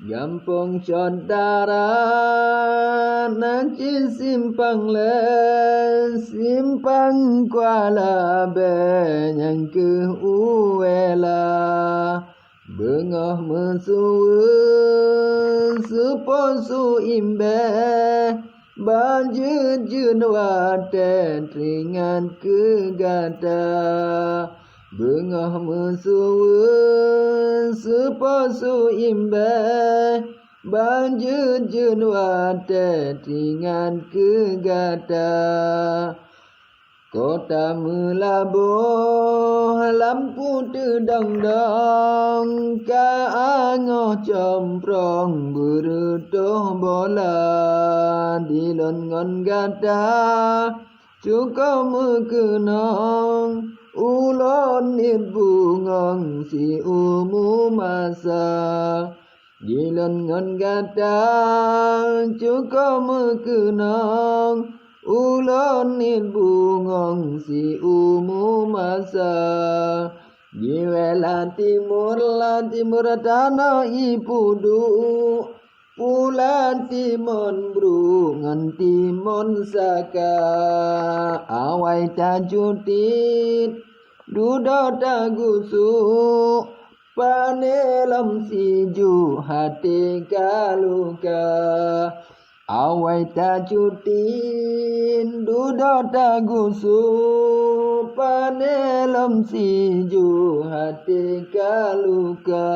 Gampong saudara nanti simpang le simpang kuala benyang ke uela bengah mesuwe seposu imbe banjir jenwa teringan ke gata bengah mesuwe seposu imbe banjir jenwa teringan ke gata kota melabuh lampu terdang-dang ka angoh comprong berutuh bola dilon ngon gata cukup mekenang ulon nit bungong si umu masa dilon ngon gata cukup mekenang ulon nit bungong si umu masa diwela timur tanah ipudu pulan timon brungan timon saka awai tajutit dudo tagusu panelam siju hati kaluka awai tajutin dudo tagusu panelam siju hati kaluka